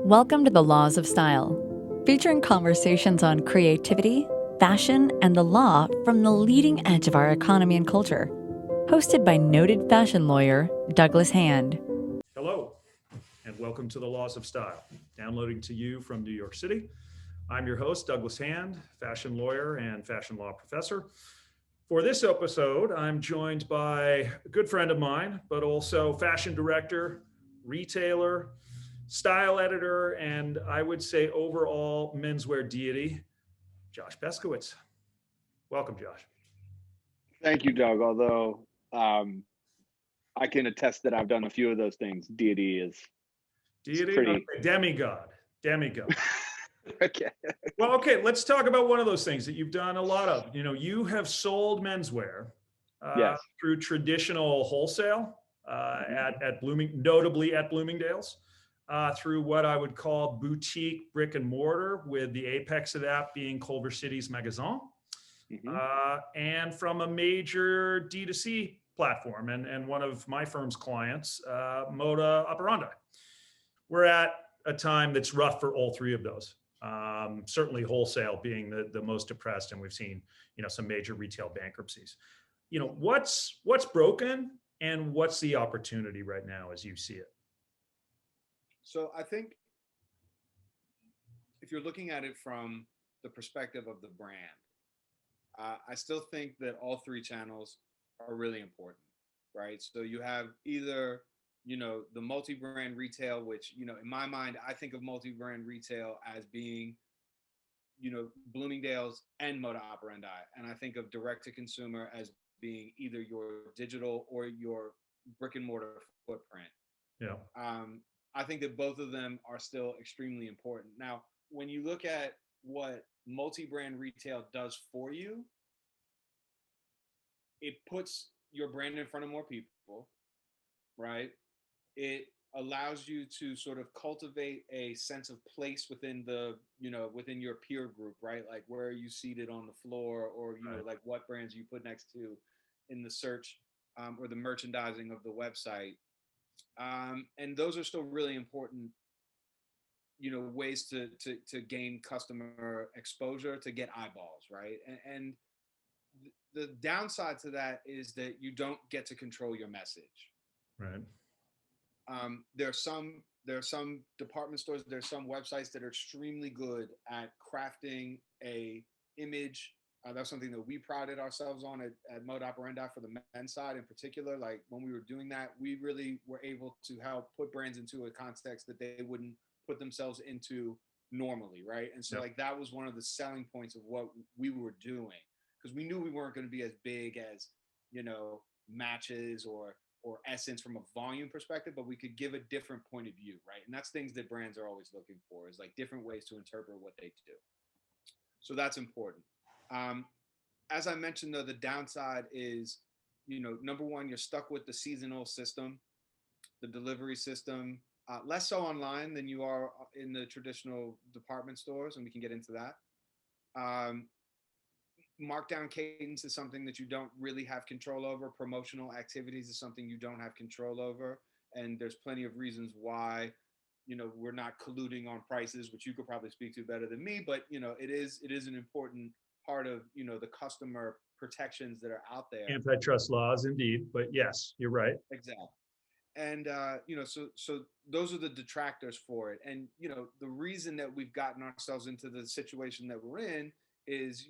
Welcome to the Laws of Style, featuring conversations on creativity, fashion, and the law from the leading edge of our economy and culture. Hosted by noted fashion lawyer Douglas Hand. Hello, and welcome to the Laws of Style, downloading to you from New York City. I'm your host, Douglas Hand, fashion lawyer and fashion law professor. For this episode, I'm joined by a good friend of mine, but also fashion director, retailer, style editor, and I would say overall menswear deity, Josh Peskowitz. Welcome, Josh. Thank you, Doug. Although I can attest that I've done a few of those things. Deity is Deity? pretty Okay, demigod. Demigod. okay. Well, okay, let's talk about one of those things that you've done a lot of. You know, you have sold menswear Yes. through traditional wholesale notably at Bloomingdale's, through what I would call boutique brick and mortar, with the apex of that being Culver City's Magasin, hmm and from a major D2C platform and one of my firm's clients, Moda Operandi. We're at a time that's rough for all three of those. Certainly wholesale being the most depressed, and we've seen, some major retail bankruptcies. What's broken and what's the opportunity right now as you see it? So I think if you're looking at it from the perspective of the brand, I still think that all three channels are really important, right? So you have either, the multi-brand retail, which, in my mind, I think of multi-brand retail as being, Bloomingdale's and Moda Operandi. And I think of direct to consumer as being either your digital or your brick and mortar footprint. Yeah. I think that both of them are still extremely important. Now, when you look at what multi-brand retail does for you, it puts your brand in front of more people, right? It allows you to sort of cultivate a sense of place within within your peer group, right? Like, where are you seated on the floor, or Right. like what brands you put next to in the search, or the merchandising of the website. And those are still really important, ways to gain customer exposure, to get eyeballs, right? And the downside to that is that you don't get to control your message. Right. There are some department stores, there's some websites that are extremely good at crafting a image. That's something that we prided ourselves on at Mode Operandi for the men's side in particular. Like, when we were doing that, we really were able to help put brands into a context that they wouldn't put themselves into normally, right? And so, Yep. like, that was one of the selling points of what we were doing, because we knew we weren't going to be as big as, Matches or Essence from a volume perspective, but we could give a different point of view, right? And that's things that brands are always looking for, is like different ways to interpret what they do. So that's important. Um, as I mentioned, though, the downside is, number one, you're stuck with the seasonal system, the delivery system, less so online than you are in the traditional department stores, and we can get into that. Um, Markdown cadence is something that you don't really have control over. Promotional activities is something you don't have control over. And there's plenty of reasons why, we're not colluding on prices, which you could probably speak to better than me. But, it is an important part of, the customer protections that are out there. Antitrust laws, indeed. But yes, you're right. Exactly. And so those are the detractors for it. And the reason that we've gotten ourselves into the situation that we're in is,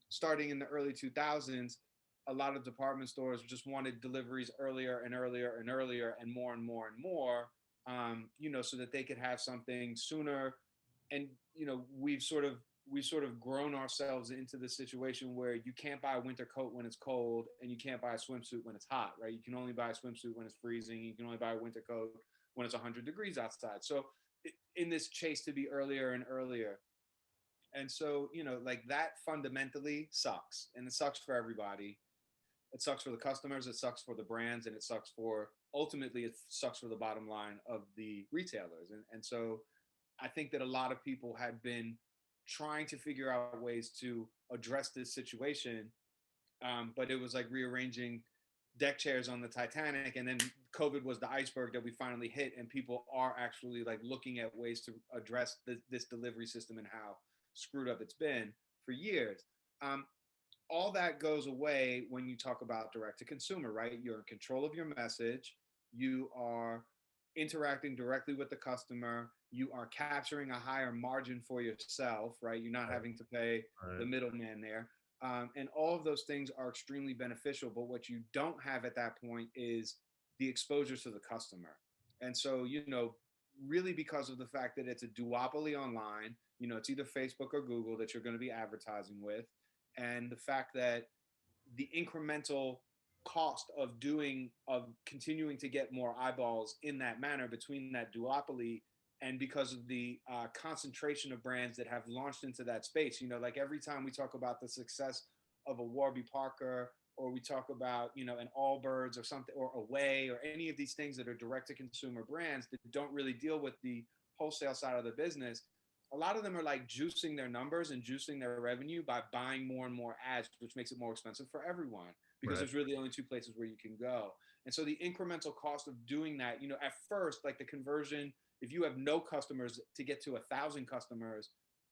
starting in the early 2000s, a lot of department stores just wanted deliveries earlier and earlier and earlier and more and more and more, so that they could have something sooner. And we've sort of grown ourselves into the situation where you can't buy a winter coat when it's cold, and you can't buy a swimsuit when it's hot, right? You can only buy a swimsuit when it's freezing. You can only buy a winter coat when it's 100 degrees outside. So in this chase to be earlier and earlier. And so, like, that fundamentally sucks, and it sucks for everybody. It sucks for the customers, it sucks for the brands, and ultimately it sucks for the bottom line of the retailers. And so I think that a lot of people had been trying to figure out ways to address this situation, but it was like rearranging deck chairs on the Titanic, and then COVID was the iceberg that we finally hit, and people are actually like looking at ways to address this delivery system and how screwed up it's been for years. All that goes away when you talk about direct to consumer, right? You're in control of your message. You are interacting directly with the customer. You are capturing a higher margin for yourself, right? You're not having to pay the middleman there. And all of those things are extremely beneficial. But what you don't have at that point is the exposure to the customer. And so, really because of the fact that it's a duopoly online, it's either Facebook or Google that you're going to be advertising with. And the fact that the incremental cost of continuing to get more eyeballs in that manner between that duopoly, and because of the concentration of brands that have launched into that space, like every time we talk about the success of a Warby Parker, or we talk about, an Allbirds or something, or Away, or any of these things that are direct to consumer brands that don't really deal with the wholesale side of the business, a lot of them are like juicing their numbers and juicing their revenue by buying more and more ads, which makes it more expensive for everyone, because there's really only two places where you can go. And so the incremental cost of doing that, at first, like the conversion, if you have no customers to get to 1,000 customers,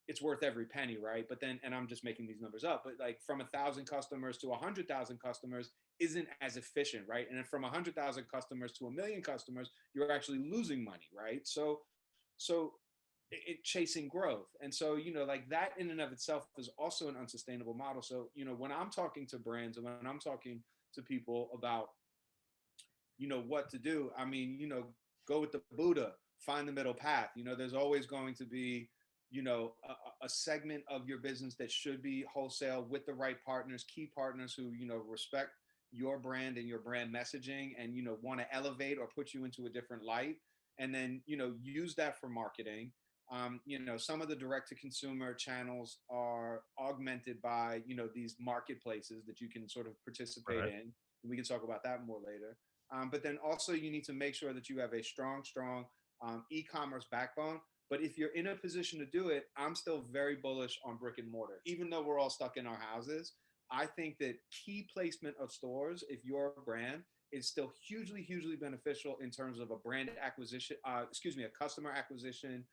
it's worth every penny, right? But then, and I'm just making these numbers up, but like from 1,000 customers to 100,000 customers isn't as efficient, right? And then from 100,000 customers to 1,000,000 customers, you're actually losing money, right? So chasing growth. And so, like that in and of itself is also an unsustainable model. So, when I'm talking to brands and when I'm talking to people about, what to do, I mean, go with the Buddha, find the middle path. There's always going to be, a segment of your business that should be wholesale with the right partners, key partners who, respect your brand and your brand messaging and, want to elevate or put you into a different light. And then, use that for marketing. Some of the direct to consumer channels are augmented by, these marketplaces that you can sort of participate in. And we can talk about that more later. But then also you need to make sure that you have a strong e-commerce backbone. But if you're in a position to do it, I'm still very bullish on brick and mortar. Even though we're all stuck in our houses, I think that key placement of stores, if you're a brand, is still hugely beneficial in terms of a brand acquisition, a customer acquisition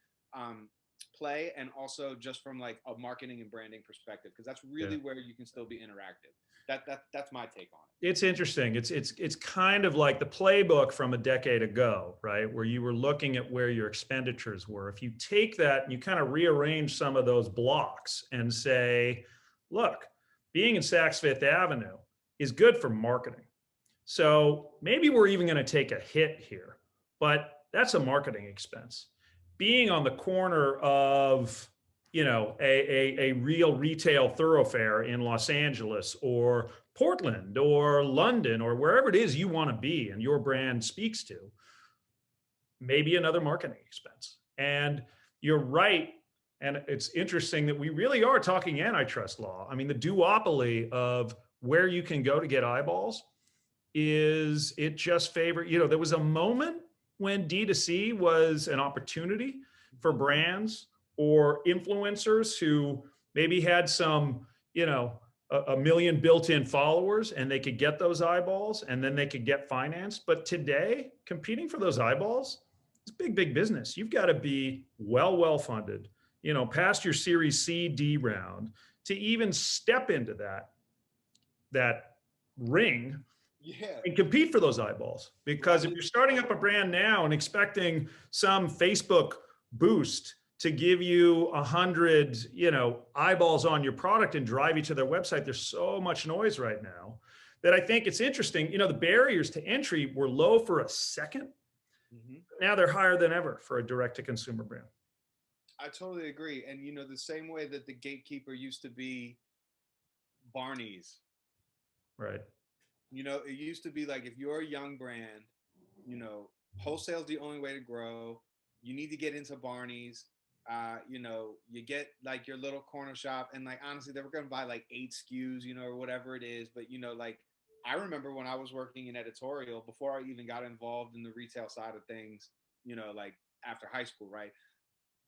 play, and also just from like a marketing and branding perspective, because that's really where you can still be interactive. That's my take on it. It's interesting. It's kind of like the playbook from a decade ago, right? Where you were looking at where your expenditures were. If you take that and you kind of rearrange some of those blocks and say, look, being in Saks Fifth Avenue is good for marketing. So maybe we're even going to take a hit here, but that's a marketing expense. Being on the corner of, a real retail thoroughfare in Los Angeles or Portland or London or wherever it is you want to be and your brand speaks to, maybe another marketing expense. And you're right. And it's interesting that we really are talking antitrust law. I mean, the duopoly of where you can go to get eyeballs it just favor, there was a moment when D2C was an opportunity for brands or influencers who maybe had some, a million built-in followers and they could get those eyeballs and then they could get financed. But today, competing for those eyeballs is big business. You've got to be well funded, past your Series C, D round to even step into that ring and compete for those eyeballs. Because if you're starting up a brand now and expecting some Facebook boost to give you 100, eyeballs on your product and drive you to their website, there's so much noise right now that I think it's interesting. The barriers to entry were low for a second. Now they're higher than ever for a direct to consumer brand. I totally agree. And, the same way that the gatekeeper used to be Barney's. Right. It used to be like, if you're a young brand, wholesale's the only way to grow. You need to get into Barney's. You get like your little corner shop, and like, honestly, they were going to buy like 8 SKUs, or whatever it is. But, like, I remember when I was working in editorial, before I even got involved in the retail side of things, like after high school, right?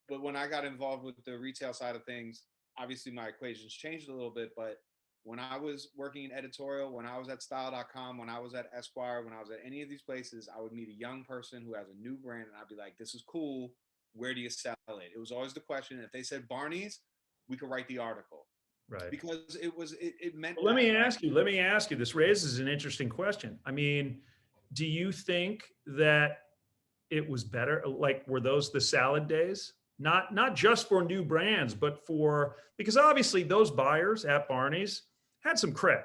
But when I got involved with the retail side of things, obviously my equations changed a little bit, but when I was working in editorial, when I was at style.com, when I was at Esquire, when I was at any of these places, I would meet a young person who has a new brand and I'd be like, this is cool. Where do you sell it? It was always the question. If they said Barney's, we could write the article Right. because it meant Well, let me that, right? ask you, this raises an interesting question. I mean, do you think that it was better? Like, were those the salad days? Not just for new brands, but for, because obviously those buyers at Barney's had some cred.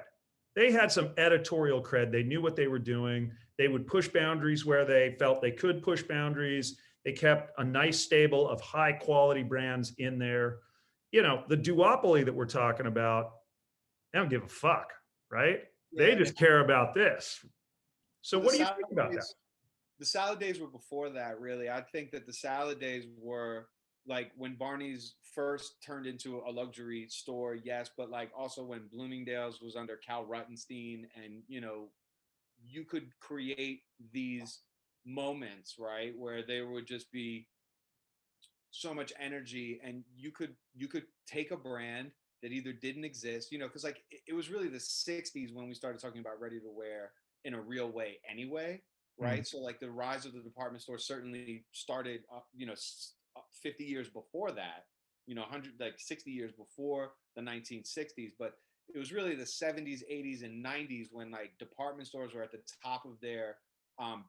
They had some editorial cred. They knew what they were doing. They would push boundaries where they felt they could push boundaries. They kept a nice stable of high quality brands in there. You know, the duopoly that we're talking about, they don't give a fuck, right? They Yeah, just care about this. So so what do you think about that? the salad days were before that, really. I think that the salad days were like when Barney's first turned into a luxury store, yes, but like also when Bloomingdale's was under Cal Ruttenstein, and you could create these moments, right, where there would just be so much energy, and you could take a brand that either didn't exist, because like it was really the 60s when we started talking about ready to wear in a real way anyway, Mhm. right? So like the rise of the department store certainly started 50 years before that, 100, like 60 years before the 1960s, but it was really the 70s, 80s, and 90s when like department stores were at the top of their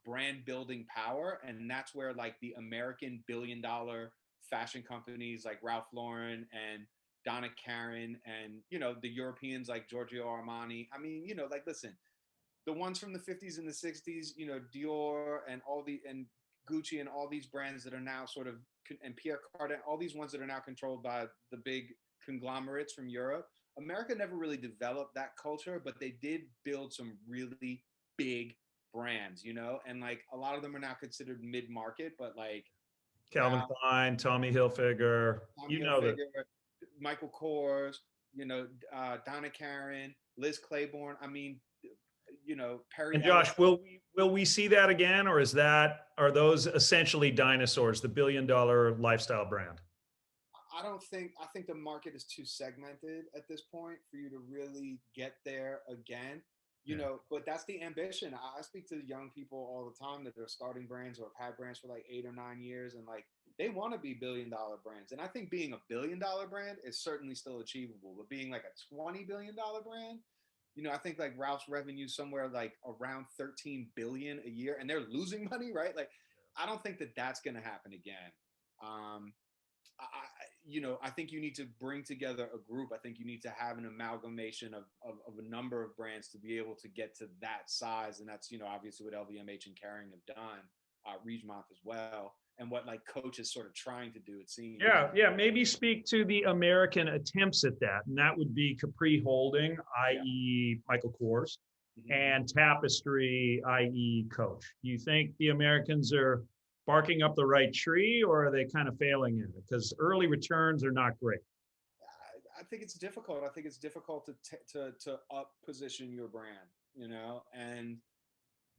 brand building power, and that's where like the American billion-dollar fashion companies like Ralph Lauren and Donna Karan, and the Europeans like Giorgio Armani. I mean, like listen, the ones from the 50s and the 60s, Dior and and Gucci and all these brands that are now sort of, and Pierre Cardin, all these ones that are now controlled by the big conglomerates from Europe. America never really developed that culture, but they did build some really big brands, and like a lot of them are now considered mid-market, but like Calvin Ralph, Klein, Tommy Hilfiger, Tommy you know that. Hilfiger, Michael Kors, Donna Karan, Liz Claiborne. I mean, Perry And Ellis. Josh, will we see that again, or are those essentially dinosaurs, the billion-dollar lifestyle brand? I think the market is too segmented at this point for you to really get there again. But that's the ambition. I speak to young people all the time that are starting brands or have had brands for like 8 or 9 years, and like they want to be billion-dollar brands. And I think being a billion-dollar brand is certainly still achievable, but being like a $20 billion brand, I think like Ralph's revenue somewhere like around 13 billion a year, and they're losing money, right? Like, I don't think that that's going to happen again. Um, I think you need to bring together a group. I think you need to have an amalgamation of a number of brands to be able to get to that size. And that's, obviously what LVMH and Kering have done, Rijmont as well, and what like Coach is sort of trying to do, it seems. Yeah. Maybe speak to the American attempts at that, and that would be Capri Holding, i.e., Michael Kors, Mhm. and Tapestry, i.e., Coach. Do you think the Americans are barking up the right tree, or are they kind of failing in it? Because early returns are not great. I think it's difficult. I think it's difficult to up position your brand, and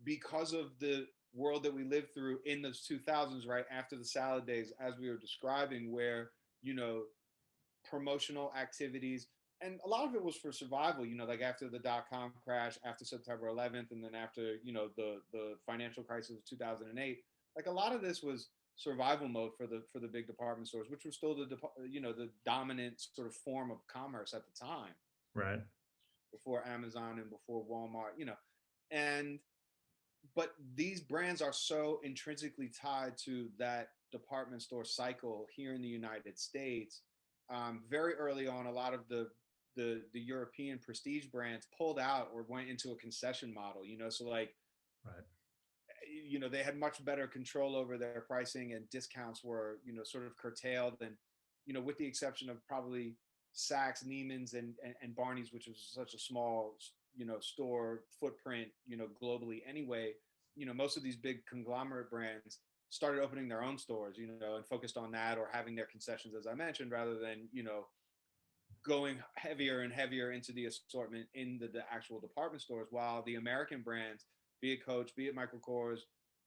because of the world that we lived through in those 2000s, right after the salad days, as we were describing, where you know promotional activities, and a lot of it was for survival. Like after the dot-com crash, after September 11th, and then after the financial crisis of 2008, like a lot of this was survival mode for the big department stores, which were still the dominant sort of form of commerce at the time, Right. before Amazon and before Walmart, and but these brands are so intrinsically tied to that department store cycle here in the United States. Very early on, a lot of the European prestige brands pulled out or went into a concession model. So like, Right. They had much better control over their pricing, and discounts were sort of curtailed, and with the exception of probably Saks, Neiman's, and Barney's, which was such a small store footprint globally anyway. Most of these big conglomerate brands started opening their own stores, and focused on that, or having their concessions, as I mentioned, rather than going heavier and heavier into the assortment in the actual department stores. While the American brands, be it Coach, be it Michael Kors,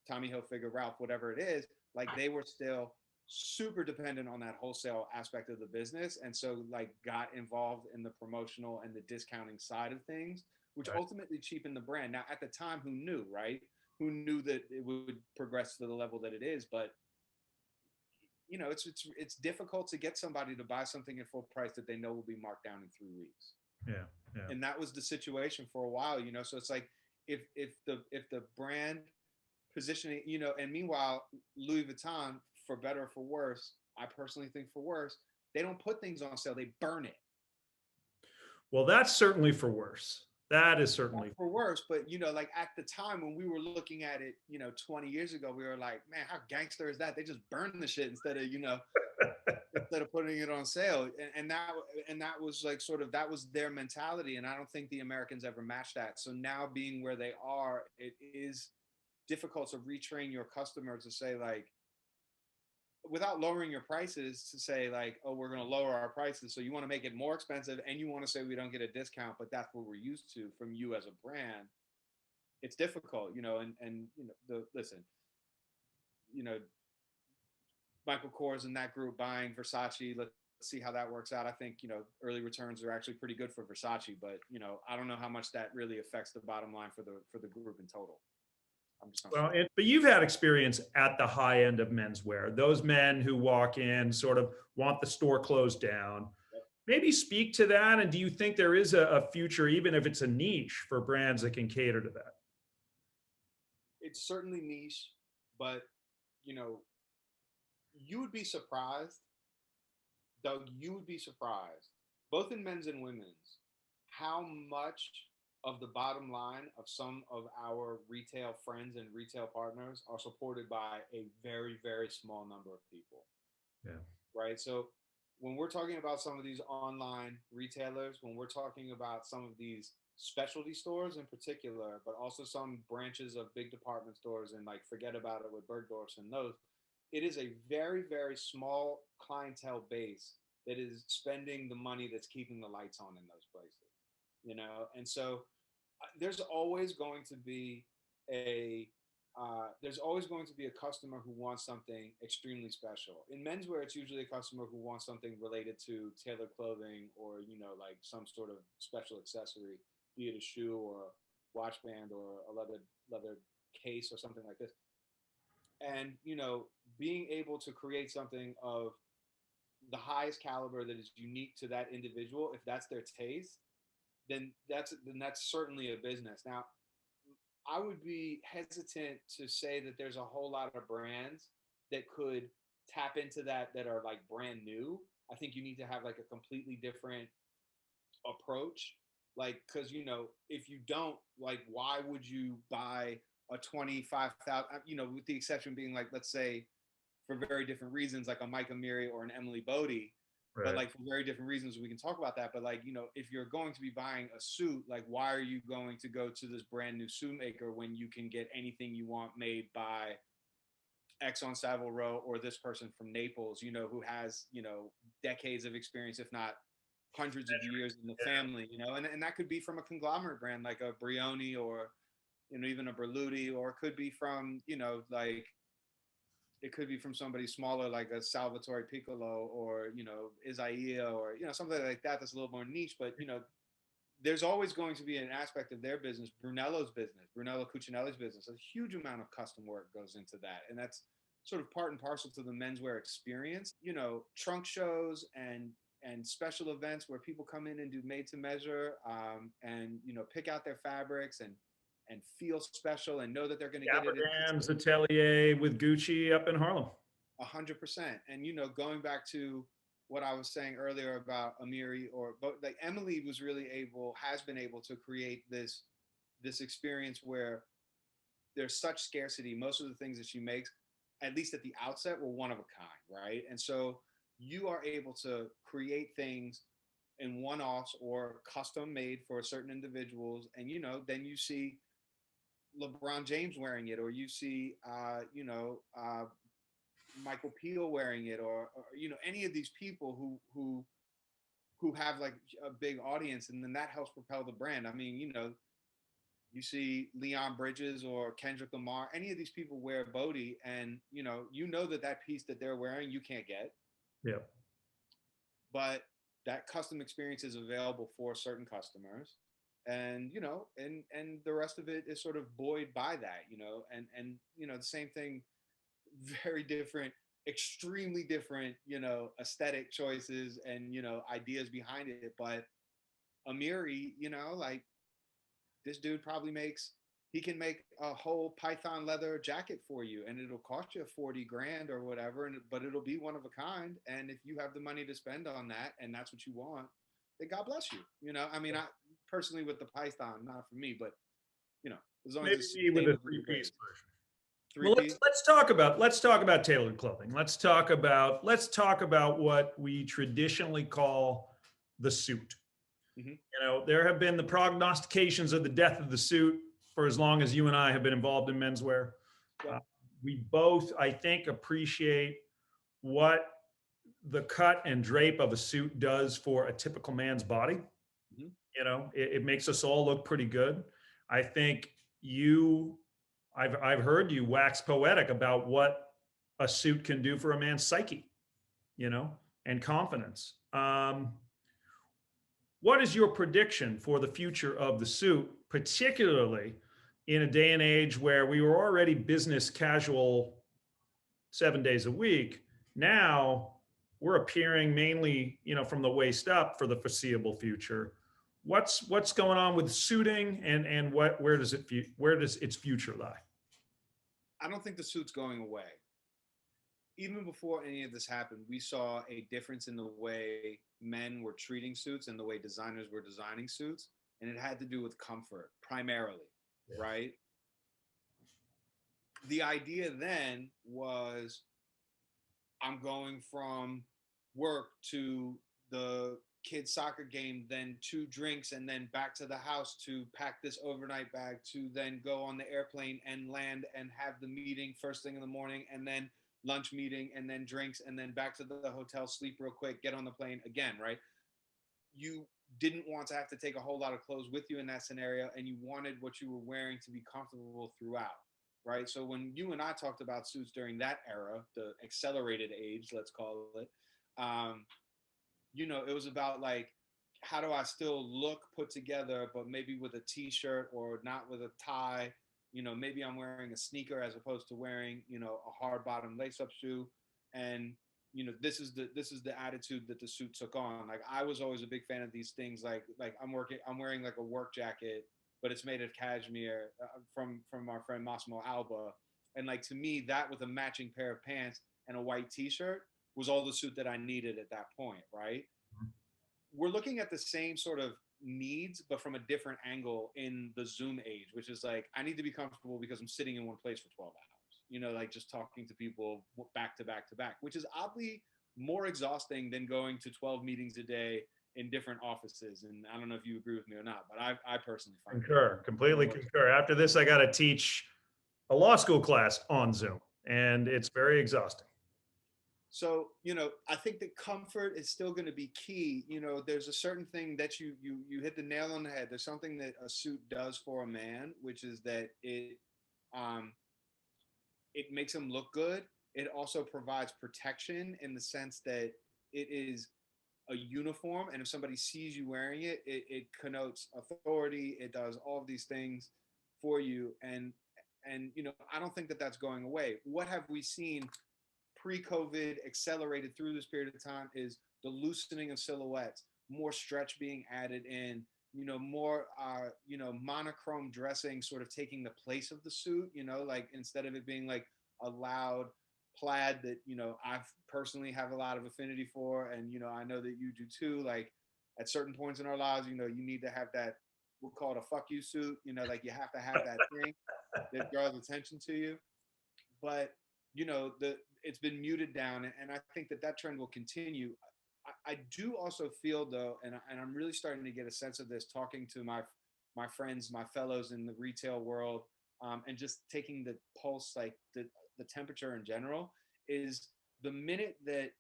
Tommy Hilfiger, Ralph, whatever it is, like they were still super dependent on that wholesale aspect of the business, and so like got involved in the promotional and the discounting side of things, which Right. ultimately cheapened the brand. Now at the time, who knew, right? Who knew that it would progress to the level that it is? But it's difficult to get somebody to buy something at full price that they know will be marked down in 3 weeks. Yeah. Yeah. And that was the situation for a while. So it's like if the brand positioning, and meanwhile Louis Vuitton, for better or for worse, I personally think for worse, they don't put things on sale, they burn it. Well, that's certainly for worse. That is certainly For worse, but like at the time when we were looking at it, 20 years ago, we were like, man, how gangster is that? They just burn the shit instead of putting it on sale. And that was like sort of, that was their mentality. And I don't think the Americans ever matched that. So now being where they are, it is difficult to retrain your customer to say, like, without lowering your prices, to say like, oh, we're going to lower our prices, so you want to make it more expensive and you want to say we don't get a discount, but that's what we're used to from you as a brand. It's difficult, listen, Michael Kors and that group buying Versace, let's see how that works out. I think early returns are actually pretty good for Versace, but I don't know how much that really affects the bottom line for the group in total. I'm just not well. sure. But you've had experience at the high end of menswear. Those men who walk in sort of want the store closed down. Maybe speak to that. And do you think there is a future, even if it's a niche, for brands that can cater to that? It's certainly niche, but you would be surprised, Doug, both in men's and women's, how much of the bottom line of some of our retail friends and retail partners are supported by a very, very small number of people. Yeah. Right. So when we're talking about some of these online retailers, when we're talking about some of these specialty stores in particular, but also some branches of big department stores, and like forget about it with Bergdorf's and those, it is a very, very small clientele base that is spending the money that's keeping the lights on in those places, and so there's always going to be a customer who wants something extremely special. In menswear, it's usually a customer who wants something related to tailored clothing, or like some sort of special accessory, be it a shoe or a watch band or a leather case or something like this. And being able to create something of the highest caliber that is unique to that individual, if that's their taste, then that's certainly a business. Now, I would be hesitant to say that there's a whole lot of brands that could tap into that are like brand new. I think you need to have like a completely different approach. Like, because if you don't, like, why would you buy a 25,000? With the exception being like, let's say, for very different reasons, like a Mike Amiri or an Emily Bodie. Right. But like for very different reasons, we can talk about that. But like, if you're going to be buying a suit, like why are you going to go to this brand new suit maker when you can get anything you want made by X on Savile Row or this person from Naples, who has, decades of experience, if not hundreds of years in the family, and that could be from a conglomerate brand like a Brioni or, even a Berluti, or it could be from, like, it could be from somebody smaller like a Salvatore Piccolo or, Isaia or, something like that that's a little more niche. But, there's always going to be an aspect of their business, Brunello Cucinelli's business. A huge amount of custom work goes into that. And that's sort of part and parcel to the menswear experience. Trunk shows and special events where people come in and do made to measure, and, pick out their fabrics and feel special and know that they're going to get it. Gabardin's Atelier with Gucci up in Harlem. 100%. And, going back to what I was saying earlier about Amiri, but like Emily has been able to create this experience where there's such scarcity. Most of the things that she makes, at least at the outset, were one of a kind, right? And so you are able to create things in one-offs or custom made for certain individuals. And, then you see LeBron James wearing it, or you see, Michael Peel wearing it, or any of these people who have like a big audience, and then that helps propel the brand. I mean, you see Leon Bridges or Kendrick Lamar, any of these people wear Bodhi, and you know that piece that they're wearing you can't get, Yeah. but that custom experience is available for certain customers, and and the rest of it is sort of buoyed by that, and the same thing, very different, extremely different, aesthetic choices and ideas behind it, but Amiri, like, this dude probably he can make a whole python leather jacket for you, and it'll cost you 40 grand or whatever, but it'll be one of a kind. And if you have the money to spend on that and that's what you want, then God bless you. I mean, I personally, with the python, not for me, but as long Maybe as me with a three-piece version. Well, Three-piece. let's talk about tailored clothing. Let's talk about what we traditionally call the suit. Mm-hmm. There have been the prognostications of the death of the suit for as long as you and I have been involved in menswear. Yeah. We both, I think, appreciate what the cut and drape of a suit does for a typical man's body. Mm-hmm. It makes us all look pretty good. I think I've heard you wax poetic about what a suit can do for a man's psyche, and confidence. What is your prediction for the future of the suit, particularly in a day and age where we were already business casual 7 days a week? Now we're appearing mainly, from the waist up for the foreseeable future. What's going on with suiting, and where does its future lie? I don't think the suit's going away. Even before any of this happened, we saw a difference in the way men were treating suits and the way designers were designing suits. And it had to do with comfort primarily, right? The idea then was, I'm going from work to the kids' soccer game, then 2 drinks, and then back to the house to pack this overnight bag, to then go on the airplane and land and have the meeting first thing in the morning, and then lunch meeting, and then drinks, and then back to the hotel, sleep real quick, get on the plane again, right? You didn't want to have to take a whole lot of clothes with you in that scenario, and you wanted what you were wearing to be comfortable throughout, right? So when you and I talked about suits during that era, the accelerated age, let's call it, it was about, like, how do I still look put together, but maybe with a t-shirt or not with a tie? Maybe I'm wearing a sneaker as opposed to wearing, a hard bottom lace-up shoe. And, this is the attitude that the suit took on. Like, I was always a big fan of these things. Like I'm wearing like a work jacket, but it's made of cashmere, from our friend Massimo Alba. And, like, to me, that with a matching pair of pants and a white t-shirt was all the suit that I needed at that point, right? We're looking at the same sort of needs, but from a different angle in the Zoom age, which is like, I need to be comfortable because I'm sitting in one place for 12 hours, like just talking to people back to back to back, which is oddly more exhausting than going to 12 meetings a day in different offices. And I don't know if you agree with me or not, but I personally find Completely concur. After this, I got to teach a law school class on Zoom, and it's very exhausting. So, I think that comfort is still going to be key. There's a certain thing that you hit the nail on the head. There's something that a suit does for a man, which is that it makes him look good. It also provides protection in the sense that it is a uniform, and if somebody sees you wearing it, it connotes authority. It does all of these things for you, and I don't think that that's going away. What have we seen pre-COVID, accelerated through this period of time, is the loosening of silhouettes, more stretch being added in, more monochrome dressing sort of taking the place of the suit, like, instead of it being like a loud plaid that I personally have a lot of affinity for, and I know that you do too. Like, at certain points in our lives, you need to have that, we'll call it a fuck you suit, like, you have to have that thing that draws attention to you. But it's been muted down, and I think that trend will continue. I do also feel, though, and I'm really starting to get a sense of this talking to my friends, my fellows in the retail world, and just taking the pulse, like the temperature in general, is the minute that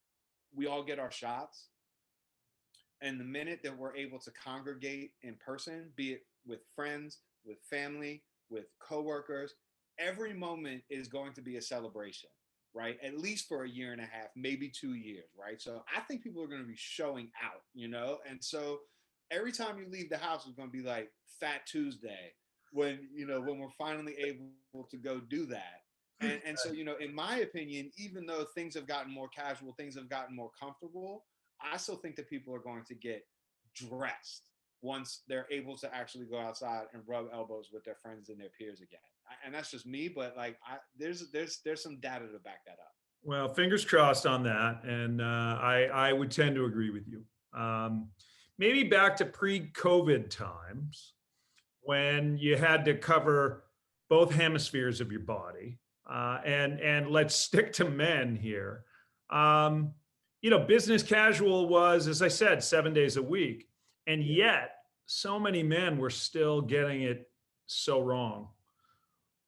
we all get our shots, and the minute that we're able to congregate in person, be it with friends, with family, with coworkers. Every moment is going to be a celebration, right? At least for a year and a half, maybe 2 years, right? So I think people are going to be showing out, and so every time you leave the house, it's going to be like Fat Tuesday when we're finally able to go do that. And so, in my opinion, even though things have gotten more casual, things have gotten more comfortable, I still think that people are going to get dressed once they're able to actually go outside and rub elbows with their friends and their peers again. And that's just me, but like there's some data to back that up. Well, fingers crossed on that. And I would tend to agree with you. Maybe back to pre-COVID times when you had to cover both hemispheres of your body. And let's stick to men here. Business casual was, as I said, 7 days a week. And yet so many men were still getting it so wrong.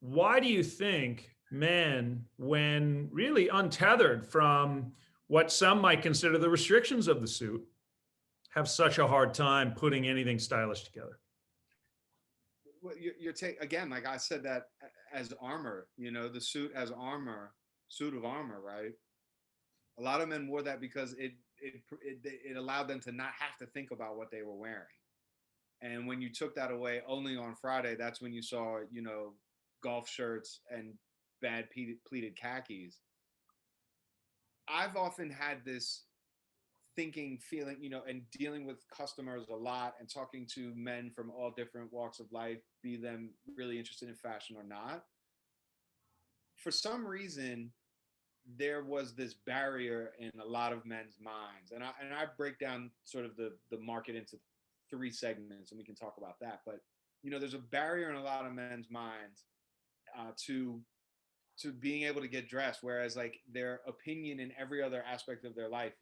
Why do you think men, when really untethered from what some might consider the restrictions of the suit, have such a hard time putting anything stylish together? Well, you're again, like I said, that as armor, the suit as armor, suit of armor, right? A lot of men wore that because it allowed them to not have to think about what they were wearing. And when you took that away only on Friday, that's when you saw, golf shirts and bad pleated khakis. I've often had this feeling, and dealing with customers a lot and talking to men from all different walks of life, be them really interested in fashion or not. For some reason, there was this barrier in a lot of men's minds. And I break down sort of the market into 3 segments, and we can talk about that. But, there's a barrier in a lot of men's minds to being able to get dressed, whereas like their opinion in every other aspect of their life,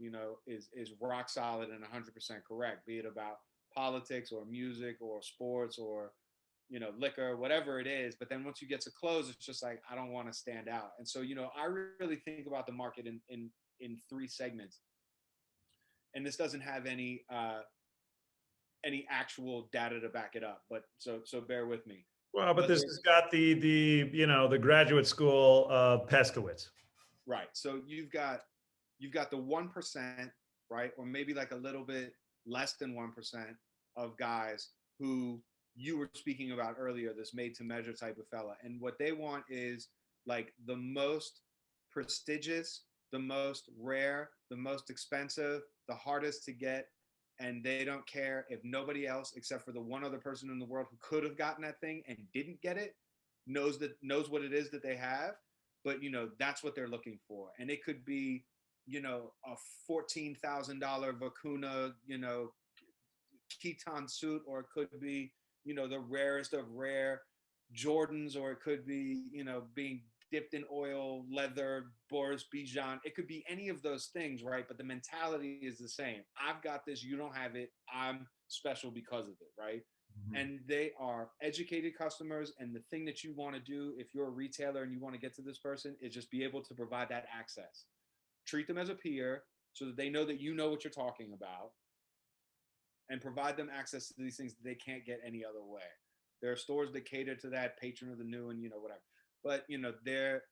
is rock solid and 100% correct, be it about politics or music or sports or, liquor, whatever it is. But then once you get to clothes, it's just like, I don't want to stand out. And so, I really think about the market in 3 segments. And this doesn't have any actual data to back it up, but so bear with me. Well, but this has got the graduate school of Peskowitz. Right. So you've got the 1%, right? Or maybe like a little bit less than 1% of guys who you were speaking about earlier, this made to measure type of fella. And what they want is like the most prestigious, the most rare, the most expensive, the hardest to get. And they don't care if nobody else, except for the one other person in the world who could have gotten that thing and didn't get it, knows what it is that they have. But, that's what they're looking for. And it could be, a $14,000 Vacuna, Keton suit, or it could be, the rarest of rare Jordans, or it could be, being dipped in oil, leather, Boris Bijan. It could be any of those things, right? But the mentality is the same. I've got this, you don't have it. I'm special because of it, right? Mm-hmm. And they are educated customers. And the thing that you want to do, if you're a retailer and you want to get to this person, is just be able to provide that access. Treat them as a peer so that they know that you know what you're talking about, and provide them access to these things that they can't get any other way. There are stores that cater to that, Patron of the New, and whatever. But they're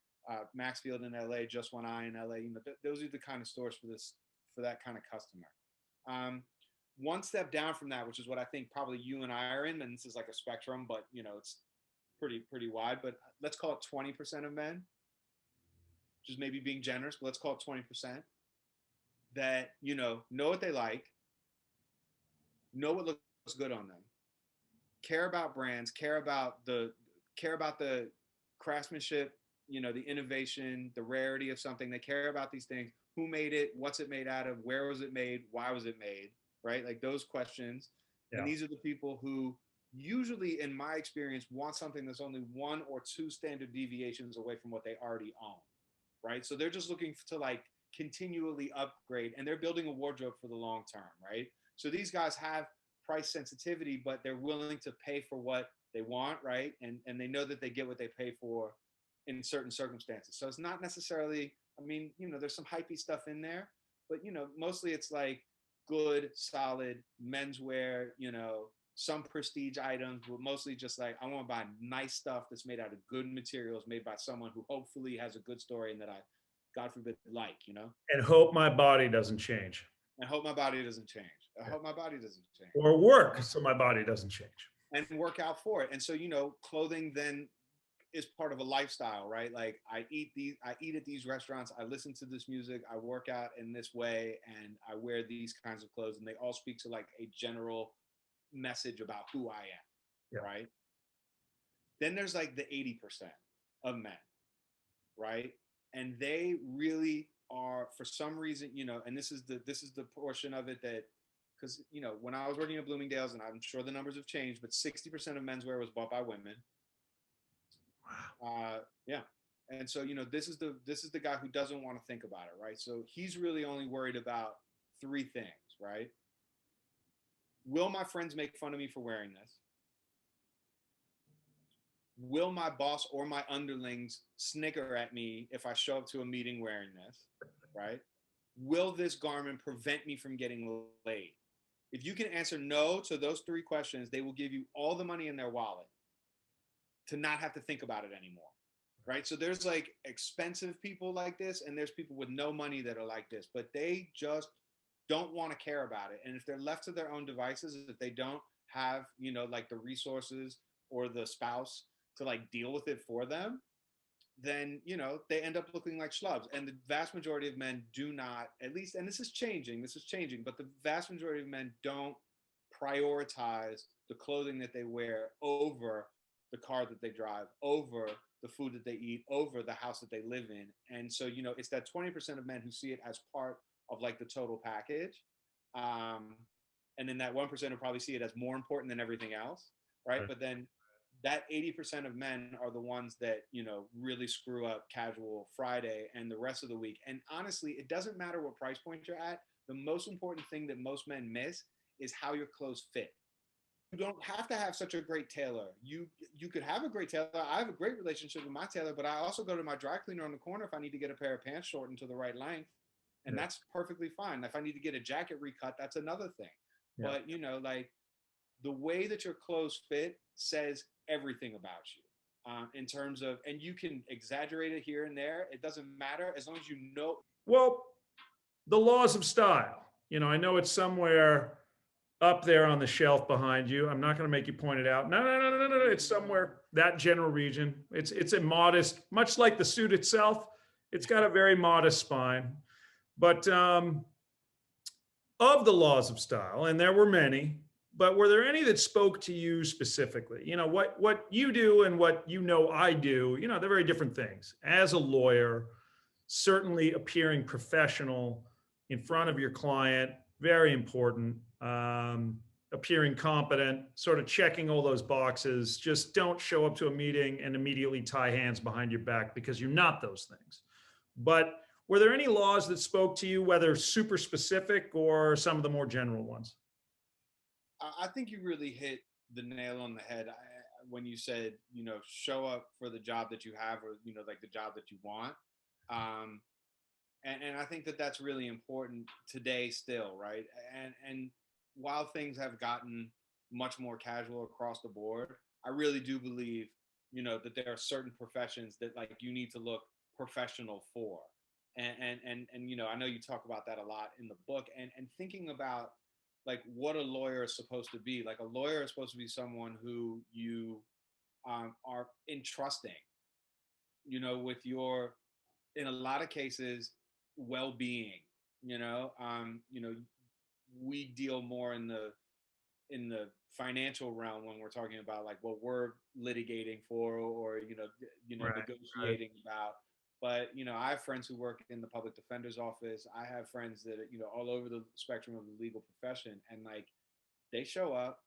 Maxfield in LA, Just One Eye in LA. Those are the kind of stores for that kind of customer. One step down from that, which is what I think probably you and I are in, and this is like a spectrum, but it's pretty wide. But let's call it 20% of men, which is maybe being generous, but let's call it 20%, that know what they like, know what looks good on them, care about brands, care about the craftsmanship, the innovation, the rarity of something. They care about these things. Who made it? What's it made out of? Where was it made? Why was it made? Right? Like those questions. Yeah. And these are the people who usually, in my experience, want something that's only 1 or 2 standard deviations away from what they already own. Right? So they're just looking to like continually upgrade, and they're building a wardrobe for the long term. Right? So these guys have price sensitivity, but they're willing to pay for what they want, right? And they know that they get what they pay for in certain circumstances. So it's not necessarily, there's some hypey stuff in there, but mostly it's like good, solid menswear, some prestige items, but mostly just like, I want to buy nice stuff that's made out of good materials, made by someone who hopefully has a good story and that I, God forbid, like, you know? And hope my body doesn't change. I hope my body doesn't change. I hope my body doesn't change. Or work so my body doesn't change. And work out for it. And so, you know, clothing then is part of a lifestyle, right? Like I eat at these restaurants, I listen to this music, I work out in this way, and I wear these kinds of clothes, and they all speak to like a general message about who I am, right? Then there's like the 80% of men, right? And they really are, for some reason, you know, and this is the portion of it that, because, you know, when I was working at Bloomingdale's, and I'm sure the numbers have changed, but 60% of menswear was bought by women. Yeah. And so, you know, this is the guy who doesn't want to think about it, right? So he's really only worried about three things, right? Will my friends make fun of me for wearing this? Will my boss or my underlings snicker at me if I show up to a meeting wearing this, right? Will this garment prevent me from getting laid? If you can answer no to those three questions, they will give you all the money in their wallet to not have to think about it anymore, right? So there's like expensive people like this, and there's people with no money that are like this, but they just don't want to care about it. And if they're left to their own devices, if they don't have, you know, like the resources or the spouse to like deal with it for them, then, you know, they end up looking like schlubs. And the vast majority of men do not, at least, and this is changing, but the vast majority of men don't prioritize the clothing that they wear over the car that they drive, over the food that they eat, over the house that they live in. And so, you know, it's that 20% of men who see it as part of like the total package. And then that 1% will probably see it as more important than everything else, right? But then that 80% of men are the ones that, you know, really screw up casual Friday and the rest of the week. And honestly, it doesn't matter what price point you're at. The most important thing that most men miss is how your clothes fit. You don't have to have such a great tailor. You could have a great tailor. I have a great relationship with my tailor, but I also go to my dry cleaner on the corner if I need to get a pair of pants shortened to the right length. And that's perfectly fine. If I need to get a jacket recut, that's another thing. But, you know, like the way that your clothes fit says everything about you in terms of, and you can exaggerate it here and there. It doesn't matter as long as you know. Well, the laws of style, you know, I know it's somewhere up there on the shelf behind you. I'm not going to make you point it out. No. It's somewhere that general region. It's a modest, much like the suit itself. It's got a very modest spine. But of the laws of style, and there were many, but were there any that spoke to you specifically? You know, what you do and what you know I do, you know, they're very different things. As a lawyer, certainly appearing professional in front of your client, very important. Appearing competent, sort of checking all those boxes. Just don't show up to a meeting and immediately tie hands behind your back because you're not those things. But were there any laws that spoke to you, whether super specific or some of the more general ones? I think you really hit the nail on the head when you said, you know, show up for the job that you have, or, you know, like the job that you want. And I think that that's really important today still, right? And while things have gotten much more casual across the board, I really do believe, you know, that there are certain professions that like you need to look professional for. And you know, I know you talk about that a lot in the book, and thinking about like what a lawyer is supposed to be. Like a lawyer is supposed to be someone who you are entrusting, you know, with your, in a lot of cases, well-being. You know, we deal more in the financial realm when we're talking about like what we're litigating for, or negotiating about. But, you know, I have friends who work in the public defender's office. I have friends that, you know, all over the spectrum of the legal profession, and like they show up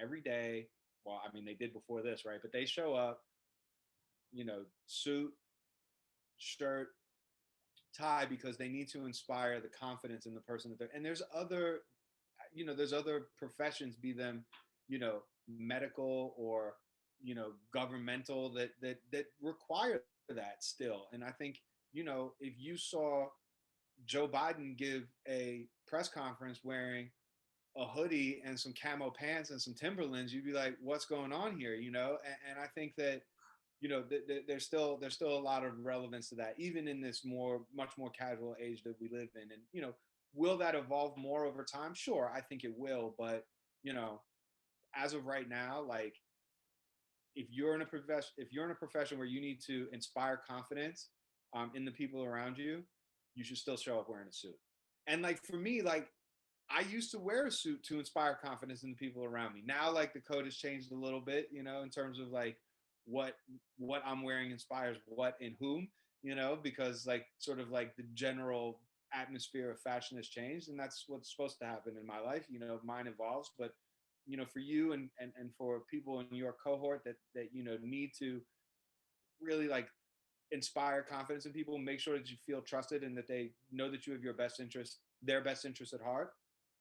every day. Well, I mean, they did before this, right? But they show up, you know, suit, shirt, tie, because they need to inspire the confidence in the person that they're, and there's other professions, be them, you know, medical or, you know, governmental, that require that still. And I think, you know, if you saw Joe Biden give a press conference wearing a hoodie and some camo pants and some Timberlands, you'd be like, what's going on here? And I think that, there's still a lot of relevance to that, even in this much more casual age that we live in. And, will that evolve more over time? Sure. I think it will. But, as of right now, like, if you're in a profession where you need to inspire confidence in the people around you, you should still show up wearing a suit. And like, for me, like, I used to wear a suit to inspire confidence in the people around me. Now, like, the code has changed a little bit, in terms of like what I'm wearing inspires what and whom, because like sort of like the general atmosphere of fashion has changed, and that's what's supposed to happen in my life. Mine evolves, but for you and for people in your cohort that need to really like inspire confidence in people, make sure that you feel trusted and that they know that you have their best interest at heart.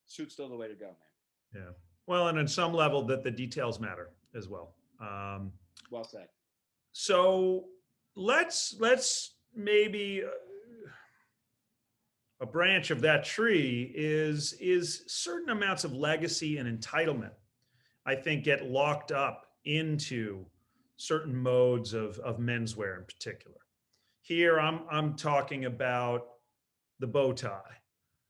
Suit's still the way to go, man. Yeah. Well, and on some level that the details matter as well. Well said. So let's maybe a branch of that tree is certain amounts of legacy and entitlement, I think, get locked up into certain modes of menswear in particular. Here, I'm talking about the bow tie,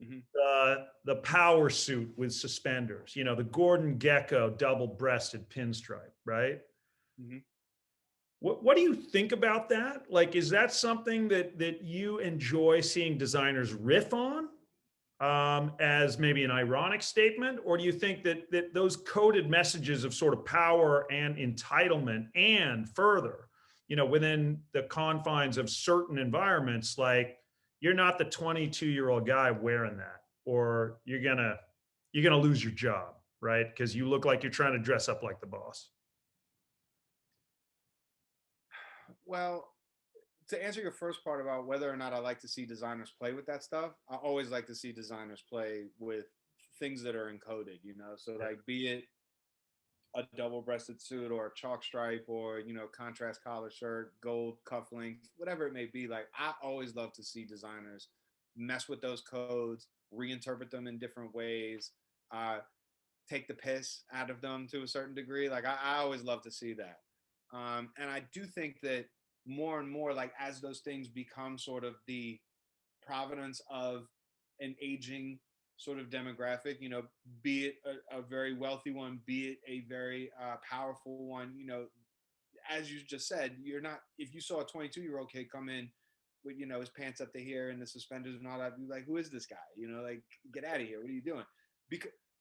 Mm-hmm. the power suit with suspenders, the Gordon Gekko double-breasted pinstripe, right? Mm-hmm. What do you think about that? Like, is that something that you enjoy seeing designers riff on as maybe an ironic statement? Or do you think that those coded messages of sort of power and entitlement, and further, within the confines of certain environments, like, you're not the 22-year-old guy wearing that, or you're gonna lose your job, right? Because you look like you're trying to dress up like the boss. Well, to answer your first part about whether or not I like to see designers play with that stuff, I always like to see designers play with things that are encoded, So like, be it a double-breasted suit or a chalk stripe or, contrast collar shirt, gold cufflinks, whatever it may be. Like, I always love to see designers mess with those codes, reinterpret them in different ways, take the piss out of them to a certain degree. Like, I always love to see that. And I do think that more and more, like, as those things become sort of the provenance of an aging sort of demographic, be it a very wealthy one, be it a very powerful one, as you just said, you're not, if you saw a 22-year-old kid come in with, his pants up to here and the suspenders and all that, you'd be like, who is this guy? Like, get out of here. What are you doing?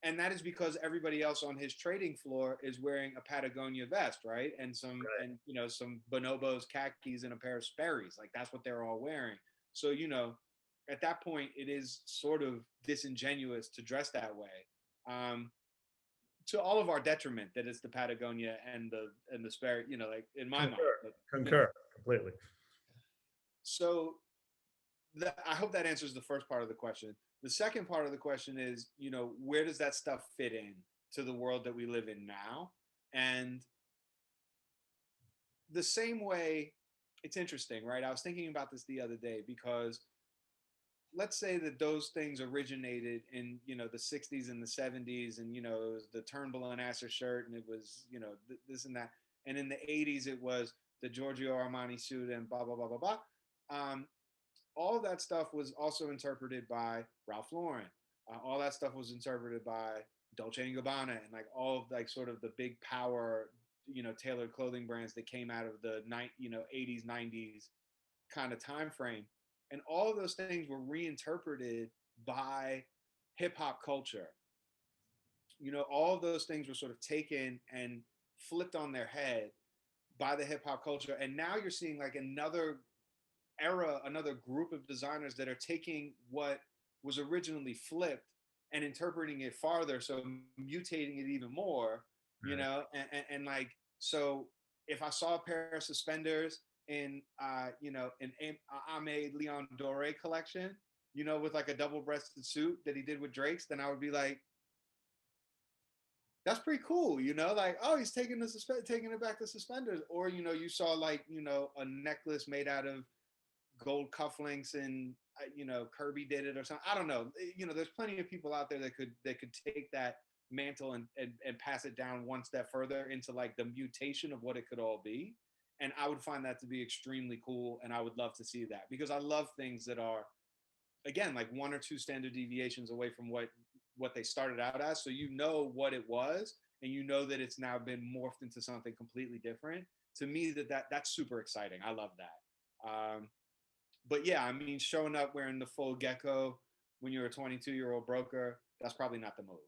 And that is because everybody else on his trading floor is wearing a Patagonia vest, right? And some bonobos, khakis, and a pair of Sperry's. Like, that's what they're all wearing. So, at that point, it is sort of disingenuous to dress that way. To all of our detriment, that it's the Patagonia and the Sperry, like, in my mind. But, Concur completely. So I hope that answers the first part of the question. The second part of the question is, where does that stuff fit in to the world that we live in now? And the same way, it's interesting, right? I was thinking about this the other day, because let's say that those things originated in, the 60s and the 70s, and, it was the Turnbull and Asser shirt, and it was, this and that. And in the 80s, it was the Giorgio Armani suit and blah, blah, blah, blah, blah. All of that stuff was also interpreted by Ralph Lauren. All that stuff was interpreted by Dolce & Gabbana, and like all of like sort of the big power, tailored clothing brands that came out of the 80s, 90s kind of time frame. And all of those things were reinterpreted by hip hop culture. All of those things were sort of taken and flipped on their head by the hip hop culture. And now you're seeing like another era, another group of designers that are taking what was originally flipped and interpreting it farther, so mutating it even more, and like, so if I saw a pair of suspenders in an Aimé Leon Dore collection, with like a double-breasted suit that he did with Drake's, then I would be like, that's pretty cool, like, oh, he's taking it back to suspenders. Or, you saw like, a necklace made out of gold cufflinks and Kirby did it or something. I don't know. There's plenty of people out there that could take that mantle and pass it down one step further into like the mutation of what it could all be. And I would find that to be extremely cool, and I would love to see that, because I love things that are, again, like one or two standard deviations away from what they started out as. So what it was, and that it's now been morphed into something completely different. To me, that's super exciting. I love that. But yeah, I mean, showing up wearing the full gecko when you're a 22-year-old broker, that's probably not the move.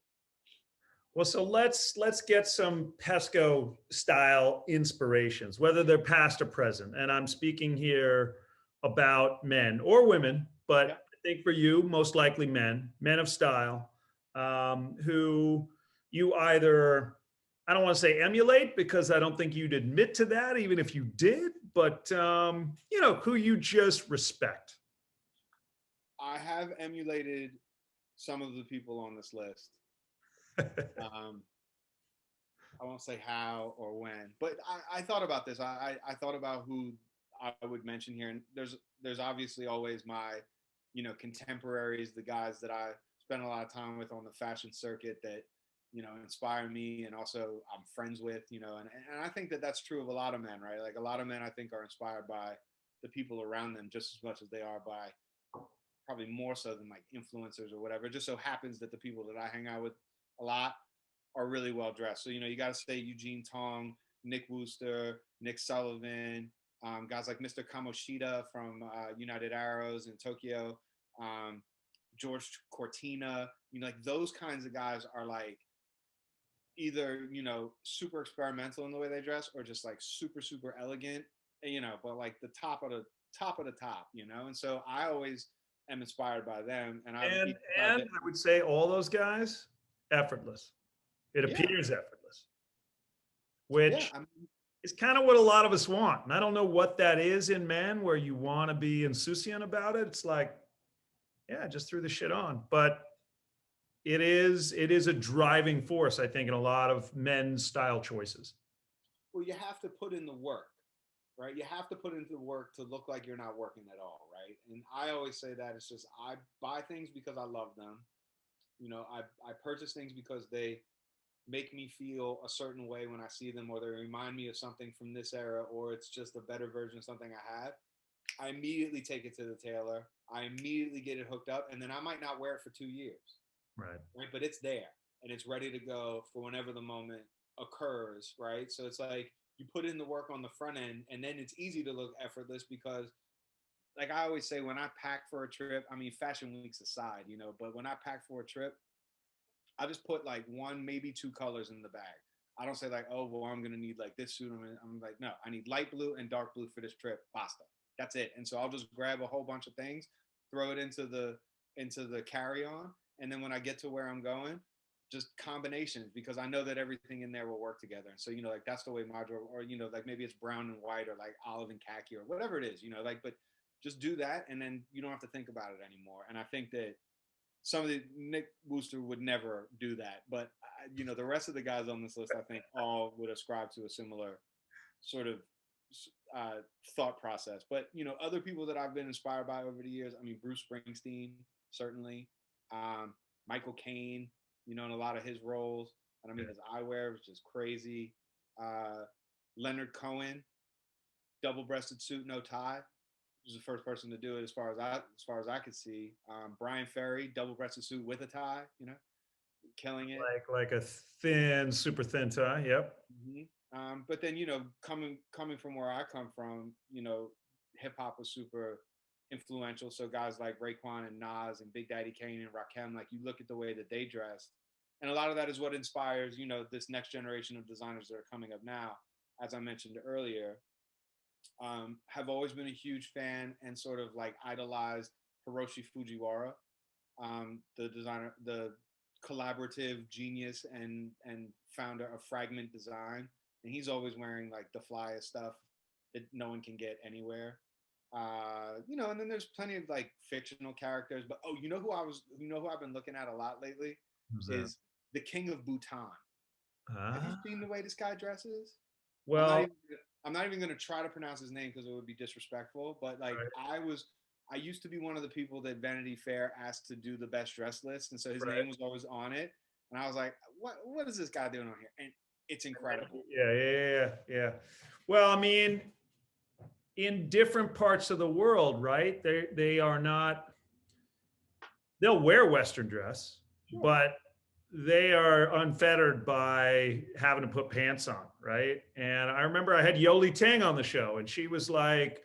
Well, so let's get some Pesco style inspirations, whether they're past or present. And I'm speaking here about men or women, but Yeah. I think for you, most likely men of style, who you either, I don't want to say emulate, because I don't think you'd admit to that, even if you did, but who you just respect. I have emulated some of the people on this list. I won't say how or when, but I thought about this. I thought about who I would mention here, and there's obviously always my, contemporaries, the guys that I spend a lot of time with on the fashion circuit that, inspire me, and also I'm friends with, and I think that that's true of a lot of men, right? Like a lot of men, I think, are inspired by the people around them just as much as they are by, probably more so than like influencers or whatever. It just so happens that the people that I hang out with a lot are really well dressed. So, you got to say Eugene Tong, Nick Wooster, Nick Sullivan, guys like Mr. Kamoshida from United Arrows in Tokyo, George Cortina, like those kinds of guys are like either, super experimental in the way they dress, or just like super, super elegant, but like the top of the top, and so I always am inspired by them. And I would say all those guys, effortless. It appears effortless, which is kind of what a lot of us want. And I don't know what that is in men, where you want to be insouciant about it. It's like, yeah, just threw the shit on. But it is a driving force, I think, in a lot of men's style choices. Well, you have to put in the work, right? You have to put into the work to look like you're not working at all, right? And I always say that it's just, I buy things because I love them. I purchase things because they make me feel a certain way when I see them, or they remind me of something from this era, or it's just a better version of something I have. I immediately take it to the tailor. I immediately get it hooked up, and then I might not wear it for 2 years. Right. But it's there and it's ready to go for whenever the moment occurs, right? So it's like you put in the work on the front end, and then it's easy to look effortless, because like I always say, when I pack for a trip, I mean, fashion weeks aside, but when I pack for a trip, I just put like one, maybe two colors in the bag. I don't say like, oh, well, I'm going to need like this suit. I'm like, no, I need light blue and dark blue for this trip. Basta. That's it. And so I'll just grab a whole bunch of things, throw it into the carry-on. And then when I get to where I'm going, just combinations, because I know that everything in there will work together. And so, like that's the way my drawer, or, like maybe it's brown and white, or like olive and khaki, or whatever it is, but just do that. And then you don't have to think about it anymore. And I think that Nick Wooster would never do that, but the rest of the guys on this list, I think, all would ascribe to a similar sort of thought process. But other people that I've been inspired by over the years, I mean, Bruce Springsteen, certainly, Michael Caine, in a lot of his roles, and I mean his eyewear was just crazy. Leonard Cohen, double-breasted suit, no tie. Was the first person to do it as far as I could see. Brian Ferry, double-breasted suit with a tie, killing it. Like a thin, super thin tie. Yep. Mm-hmm. But then, coming from where I come from, hip hop was super influential. So guys like Raekwon and Nas and Big Daddy Kane and Rakim, like you look at the way that they dressed, and a lot of that is what inspires, this next generation of designers that are coming up now. As I mentioned earlier, have always been a huge fan and sort of like idolized Hiroshi Fujiwara, the designer, the collaborative genius and founder of Fragment Design. And he's always wearing like the flyest stuff that no one can get anywhere. And then there's plenty of like fictional characters, but who I've been looking at a lot lately is the King of Bhutan. Have you seen the way this guy dresses? Well, I'm not even going to try to pronounce his name because it would be disrespectful, but like Right. I used to be one of the people that Vanity Fair asked to do the best dress list, and so his Right. name was always on it, and I was like, what is this guy doing on here? And it's incredible. Yeah. Well, I mean, in different parts of the world, right? They are not. They'll wear Western dress, Sure. but they are unfettered by having to put pants on, right? And I remember I had Yoli Tang on the show, and she was like,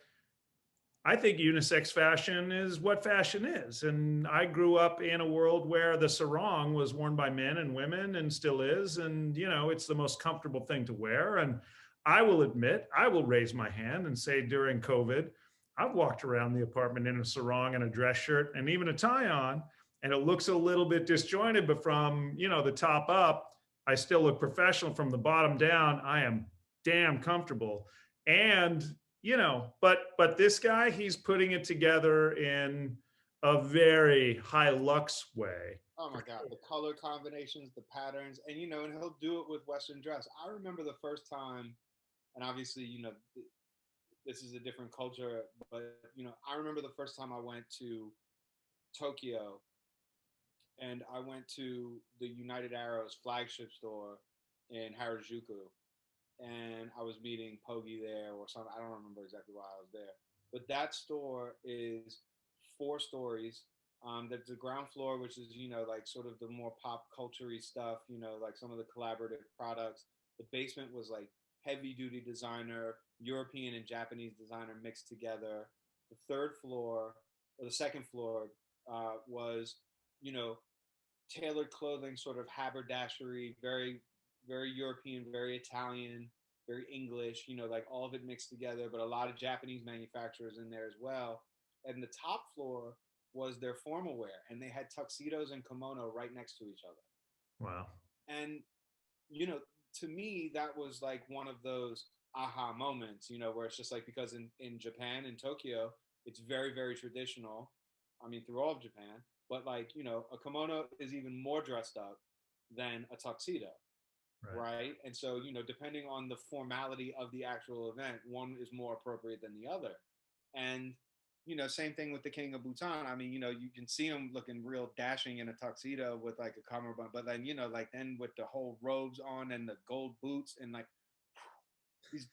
I think unisex fashion is what fashion is. And I grew up in a world where the sarong was worn by men and women and still is. And, it's the most comfortable thing to wear. And I will admit, I will raise my hand and say during COVID, I've walked around the apartment in a sarong and a dress shirt and even a tie on, and it looks a little bit disjointed, but from, the top up, I still look professional. From the bottom down, I am damn comfortable. And but this guy, he's putting it together in a very high lux way. Oh my God, the color combinations, the patterns, and and he'll do it with Western dress. I remember the first time, and obviously, this is a different culture, but I remember the first time I went to Tokyo and I went to the United Arrows flagship store in Harajuku, and I was meeting Pogi there or something. I don't remember exactly why I was there, but that store is 4 stories. There's the ground floor, which is like sort of the more pop culture-y stuff, like some of the collaborative products. The basement was like heavy duty designer, European and Japanese designer mixed together. The third floor or the second floor was you know tailored clothing, sort of haberdashery, very, very European, very Italian, very English, like all of it mixed together, but a lot of Japanese manufacturers in there as well. And the top floor was their formal wear, and they had tuxedos and kimono right next to each other. Wow. And, you know, to me, that was like one of those aha moments, where it's just like, because in Japan, in Tokyo, it's very, very traditional. I mean, through all of Japan, but like, a kimono is even more dressed up than a tuxedo, Right. right? And so, depending on the formality of the actual event, one is more appropriate than the other. And, same thing with the King of Bhutan. I mean, you can see him looking real dashing in a tuxedo with like a cummerbund, but then, like then with the whole robes on and the gold boots and like he's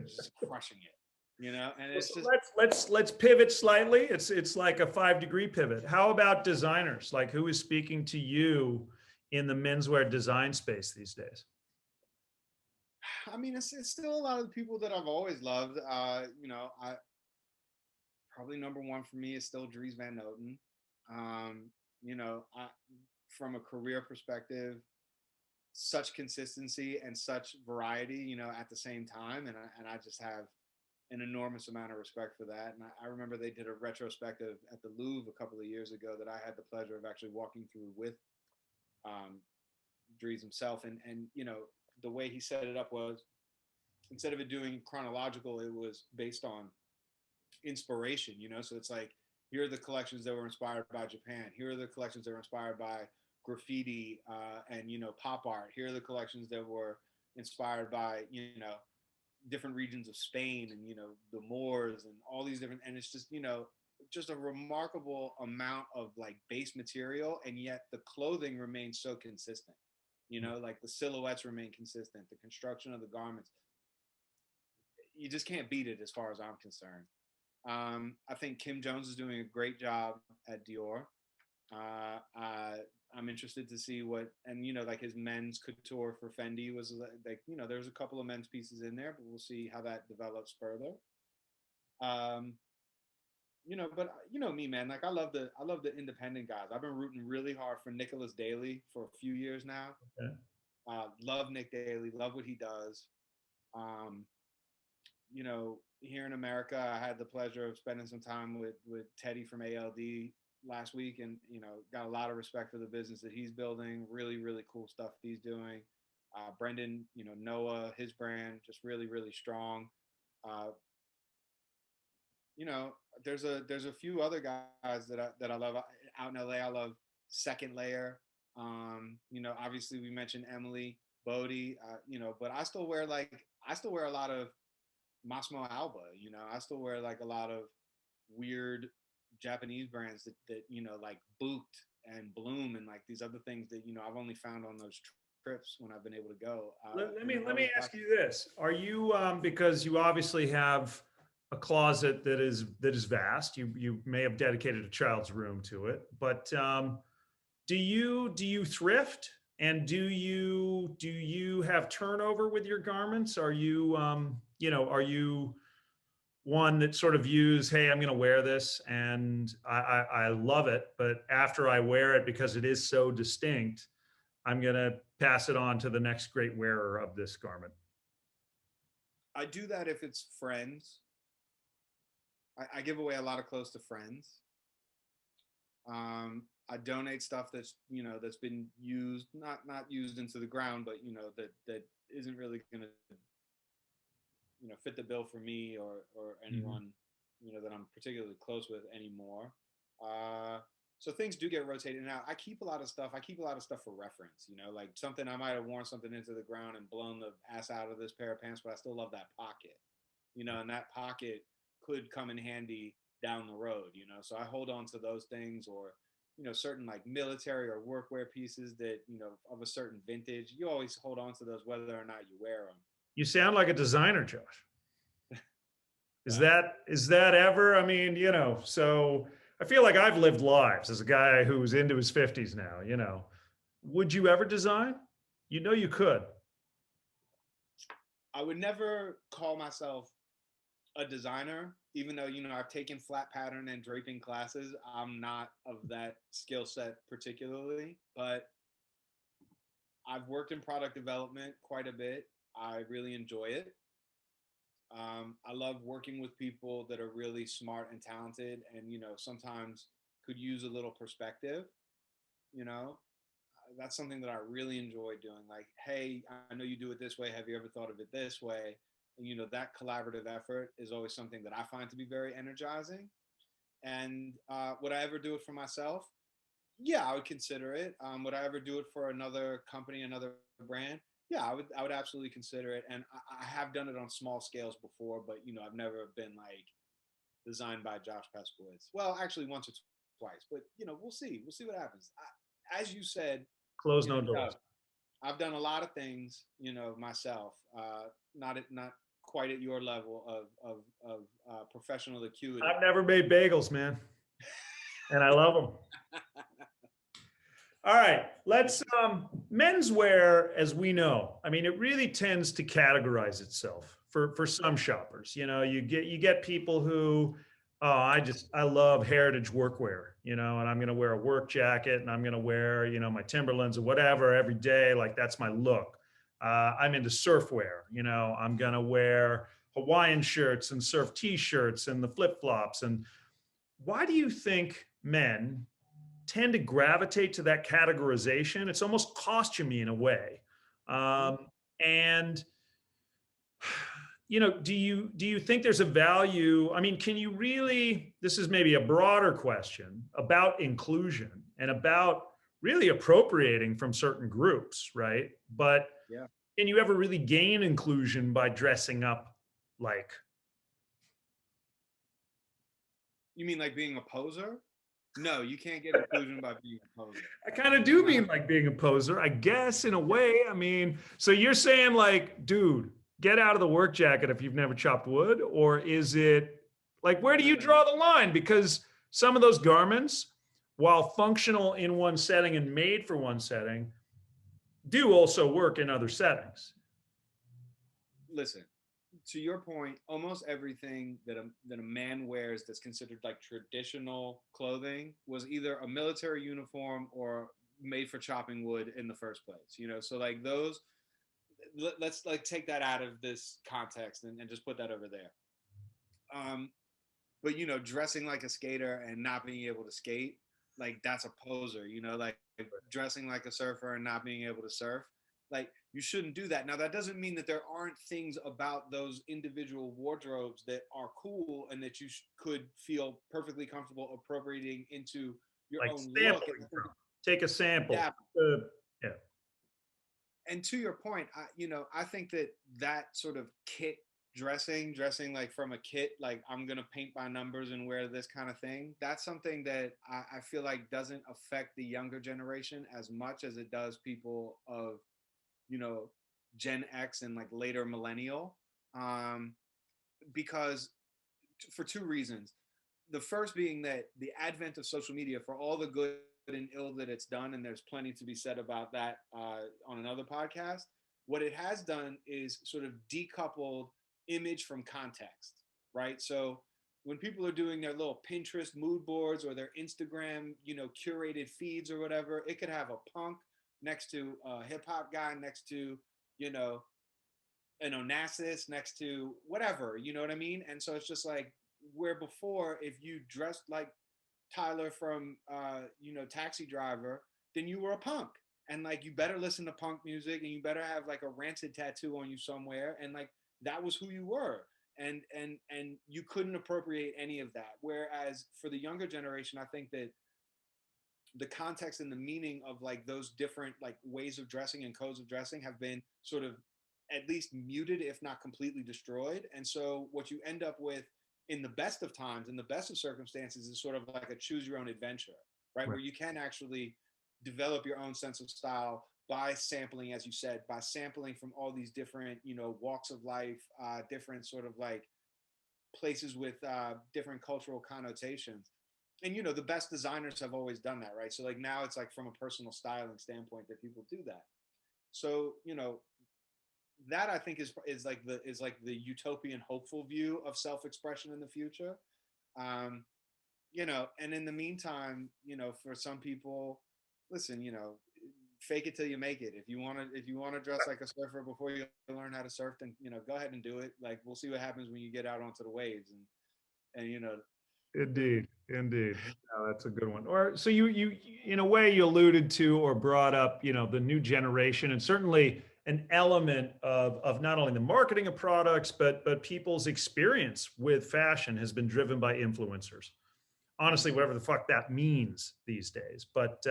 just crushing it, and Well, it's so just, let's pivot slightly. It's like a 5-degree pivot. How about designers? Like, who is speaking to you in the menswear design space these days? I mean, it's still a lot of the people that I've always loved. I probably number one for me is still Dries Van Noten. I, from a career perspective, such consistency and such variety, at the same time, and I just have an enormous amount of respect for that. And I remember they did a retrospective at the Louvre a couple of years ago that I had the pleasure of actually walking through with um, Dries himself, and the way he set it up was, instead of it doing chronological, it was based on inspiration, so it's like, here are the collections that were inspired by Japan, here are the collections that were inspired by graffiti and pop art, here are the collections that were inspired by different regions of Spain and the Moors and all these different, and it's just just a remarkable amount of like base material, and yet the clothing remains so consistent, like the silhouettes remain consistent, the construction of the garments, you just can't beat it as far as I'm concerned. I think Kim Jones is doing a great job at Dior. I'm interested to see what, and like his men's couture for Fendi was like, there's a couple of men's pieces in there, but we'll see how that develops further. Um, but me, man, like I love the independent guys. I've been rooting really hard for Nicholas Daly for a few years now. Okay. Love Nick Daly, love what he does. Um, here in America, I had the pleasure of spending some time with Teddy from ALD last week, and got a lot of respect for the business that he's building. Really, really cool stuff he's doing. Brendan, Noah, his brand, just really, really strong. Uh, you know, there's a few other guys that I love out in LA. I love Second Layer. Obviously we mentioned Emily Bodie. But I still wear a lot of Massimo Alba. You know, I still wear like a lot of weird Japanese brands that like Booked and Bloom and like these other things that I've only found on those trips when I've been able to go. Let me ask you this: are you because you obviously have a closet that is vast. You may have dedicated a child's room to it, but do you thrift, and do you have turnover with your garments? Are you are you one that sort of views, hey, I'm going to wear this and I love it, but after I wear it, because it is so distinct, I'm going to pass it on to the next great wearer of this garment? I do that if it's friends. I give away a lot of clothes to friends. I donate stuff that's been used, not used into the ground, but that isn't really gonna fit the bill for me or anyone that I'm particularly close with anymore. So things do get rotated now. I keep a lot of stuff. I keep a lot of stuff for reference. Like something I might have worn something into the ground and blown the ass out of this pair of pants, but I still love that pocket. And that pocket could come in handy down the road. So I hold on to those things, or certain like military or workwear pieces that of a certain vintage. You always hold on to those whether or not you wear them. You sound like a designer, Josh. Is that ever? I mean, so I feel like I've lived lives as a guy who's into his 50s now. Would you ever design? You could. I would never call myself a designer, even though I've taken flat pattern and draping classes. I'm not of that skill set particularly, but I've worked in product development quite a bit. I really enjoy it. I love working with people that are really smart and talented, and sometimes could use a little perspective. That's something that I really enjoy doing. Like, hey, I know you do it this way. Have you ever thought of it this way? And that collaborative effort is always something that I find to be very energizing. And would I ever do it for myself? Yeah, I would consider it. Would I ever do it for another company, another brand? Yeah, I would absolutely consider it. And I have done it on small scales before, but I've never been like designed by Josh Peskowitz. Well, actually once or twice, but we'll see. We'll see what happens. As you said, Close no doors. I've done a lot of things, myself. Not quite at your level of professional acuity. I've never made bagels, man, and I love them. All right, let's menswear, as we know. I mean, it really tends to categorize itself for some shoppers. You get people who, oh, I love heritage workwear, and I'm going to wear a work jacket, and I'm going to wear, my Timberlands or whatever every day. Like, that's my look. I'm into surf wear. I'm going to wear Hawaiian shirts and surf t-shirts and the flip-flops. And why do you think men tend to gravitate to that categorization? It's almost costumey in a way. And do you think there's a value? I mean, can you really, this is maybe a broader question about inclusion and about really appropriating from certain groups, right? But yeah, can you ever really gain inclusion by dressing up like? You mean like being a poser? No, you can't get inclusion by being a poser. I kind of do mean like being a poser, I guess, in a way. I mean, so you're saying like, dude, get out of the work jacket if you've never chopped wood? Or is it like, where do you draw the line? Because some of those garments, while functional in one setting and made for one setting, do also work in other settings. Listen, to your point, almost everything that a man wears that's considered like traditional clothing was either a military uniform or made for chopping wood in the first place. So like those, let's like take that out of this context and just put that over there. But dressing like a skater and not being able to skate, like that's a poser. Like dressing like a surfer and not being able to surf, like you shouldn't do that. Now that doesn't mean that there aren't things about those individual wardrobes that are cool and that you could feel perfectly comfortable appropriating into your Like own sampling look. from. Take a sample. Yeah. Yeah. And to your point, I think that sort of kit dressing like from a kit, like I'm gonna paint by numbers and wear this kind of thing. That's something that I feel like doesn't affect the younger generation as much as it does people of, you know, Gen X and like later millennial. Um, because for two reasons. The first being that the advent of social media, for all the good and ill that it's done, and there's plenty to be said about that on another podcast, what it has done is sort of decoupled image from context, right? So when people are doing their little Pinterest mood boards or their Instagram, you know, curated feeds or whatever, it could have a punk next to a hip hop guy next to, you know, an Onassis next to whatever, you know what I mean? And so it's just like, where before, if you dressed like Tyler from you know, Taxi Driver, then you were a punk. And like, you better listen to punk music, and you better have like a Rancid tattoo on you somewhere, and like that was who you were. And you couldn't appropriate any of that. Whereas for the younger generation, I think that the context and the meaning of like those different like ways of dressing and codes of dressing have been sort of at least muted, if not completely destroyed. And so what you end up with in the best of times, in the best of circumstances, is sort of like a choose your own adventure, right? Where you can actually develop your own sense of style by sampling, as you said, by sampling from all these different, you know, walks of life, different sort of like places with different cultural connotations. And you know, the best designers have always done that, right? So like now it's like from a personal styling standpoint that people do that. So you know, that I think is like the utopian hopeful view of self-expression in the future. Um, you know, and in the meantime, you know, for some people, listen, you know, fake it till you make it. If you want to dress like a surfer before you learn how to surf, then you know, go ahead and do it. Like we'll see what happens when you get out onto the waves, and you know, Indeed, indeed. No, that's a good one. Or so you in a way you alluded to or brought up, you know, the new generation, and certainly an element of not only the marketing of products, but people's experience with fashion has been driven by influencers. Honestly, whatever the fuck that means these days. But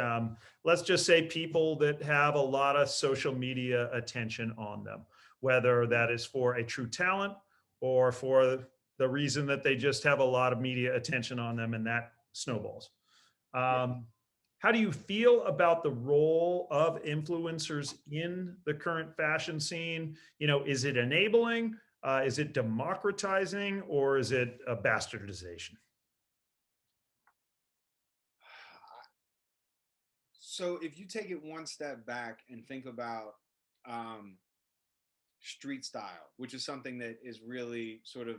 let's just say people that have a lot of social media attention on them, whether that is for a true talent or for the reason that they just have a lot of media attention on them and that snowballs. How do you feel about the role of influencers in the current fashion scene? You know, is it enabling? Is it democratizing, or is it a bastardization? so if you take it one step back and think about um, street style, which is something that is really sort of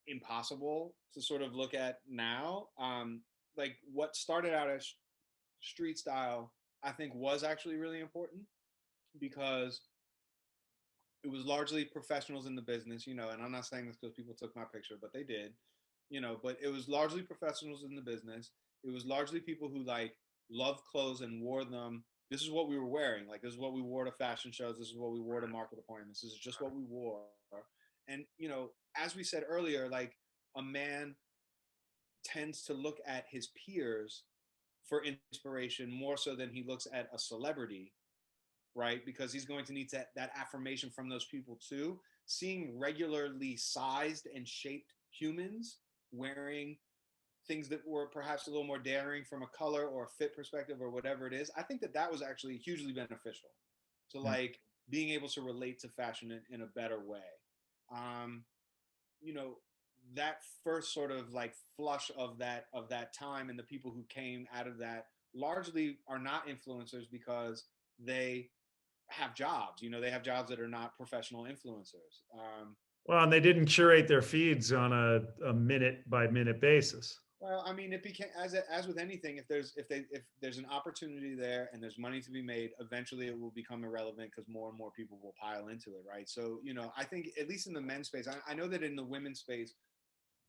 impossible to sort of look at now. Like what started out as street style, I think was actually really important because it was largely professionals in the business, you know, and I'm not saying this because people took my picture, but they did, you know, but it was largely professionals in the business. It was largely people who like loved clothes and wore them. This is what we were wearing. Like, this is what we wore to fashion shows. This is what we wore to market appointments. This is just what we wore. And, you know, as we said earlier, like a man tends to look at his peers for inspiration more so than he looks at a celebrity, right? Because he's going to need that affirmation from those people too. Seeing regularly sized and shaped humans wearing things that were perhaps a little more daring from a color or a fit perspective or whatever it is, I think that was actually hugely beneficial to like being able to relate to fashion in a better way. You know, that first sort of like flush of that time and the people who came out of that largely are not influencers because they have jobs. You know, they have jobs that are not professional influencers. Well, and they didn't curate their feeds on a minute by minute basis. Well, I mean, it became as with anything. If there's an opportunity there and there's money to be made, eventually it will become irrelevant because more and more people will pile into it, right? So, you know, I think at least in the men's space, I know that in the women's space,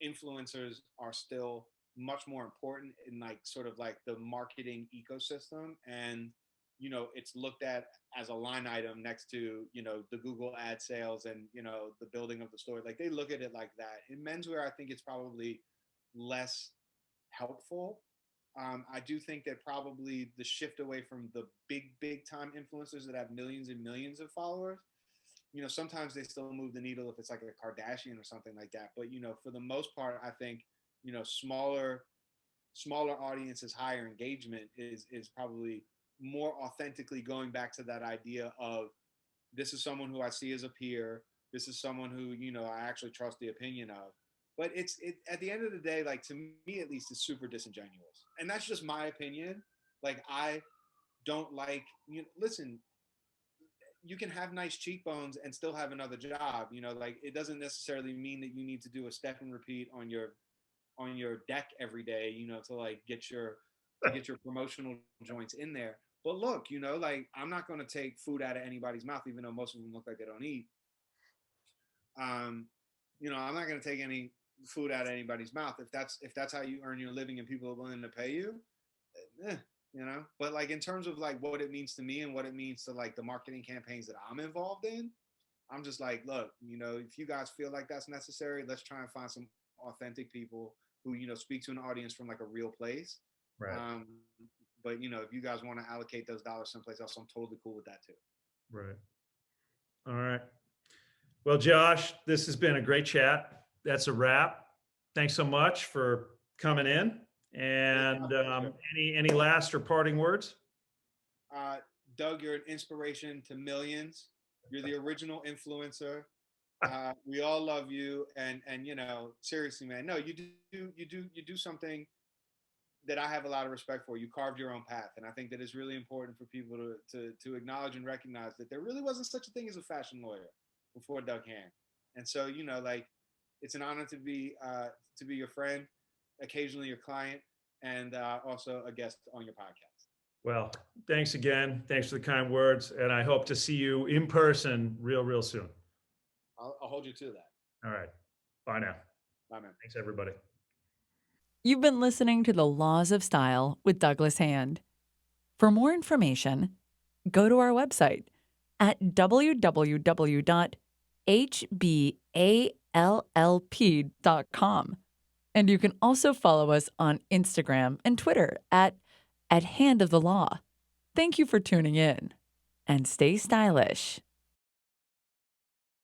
influencers are still much more important in like sort of like the marketing ecosystem, and you know, it's looked at as a line item next to, you know, the Google ad sales and, you know, the building of the store. Like they look at it like that. In menswear, I think it's probably less helpful. I do think that probably the shift away from the big time influencers that have millions and millions of followers sometimes they still move the needle if it's like a Kardashian or something like that. But, for the most part, I think, smaller audiences, higher engagement is probably more authentically going back to that idea of, this is someone who I see as a peer. This is someone who, I actually trust the opinion of. But it at the end of the day, like, to me at least, it's super disingenuous. And that's just my opinion. Like, I don't like, listen, you can have nice cheekbones and still have another job. Like, it doesn't necessarily mean that you need to do a step and repeat on your deck every day, to like get your promotional joints in there. But look, like, I'm not going to take food out of anybody's mouth, even though most of them look like they don't eat. I'm not going to take any food out of anybody's mouth. If that's how you earn your living and people are willing to pay you, but like, in terms of like what it means to me and what it means to like the marketing campaigns that I'm involved in, I'm just like, look, if you guys feel like that's necessary, let's try and find some authentic people who, speak to an audience from like a real place. Right. But if you guys want to allocate those dollars someplace else, I'm totally cool with that too. Right. All right. Well, Josh, this has been a great chat. That's a wrap. Thanks so much for coming in. And any last or parting words? Doug, you're an inspiration to millions. You're the original influencer. We all love you, and seriously, man. No, you do something that I have a lot of respect for. You carved your own path, and I think that it's really important for people to acknowledge and recognize that there really wasn't such a thing as a fashion lawyer before Doug Hand. And so, like, it's an honor to be your friend, occasionally your client, and also a guest on your podcast. Well, thanks again. Thanks for the kind words, and I hope to see you in person real soon. I'll hold you to that. All right. Bye now. Bye, man. Thanks, everybody. You've been listening to The Laws of Style with Douglas Hand. For more information, go to our website at www.hballp.com. And you can also follow us on Instagram and Twitter at Hand of the Law. Thank you for tuning in, and stay stylish.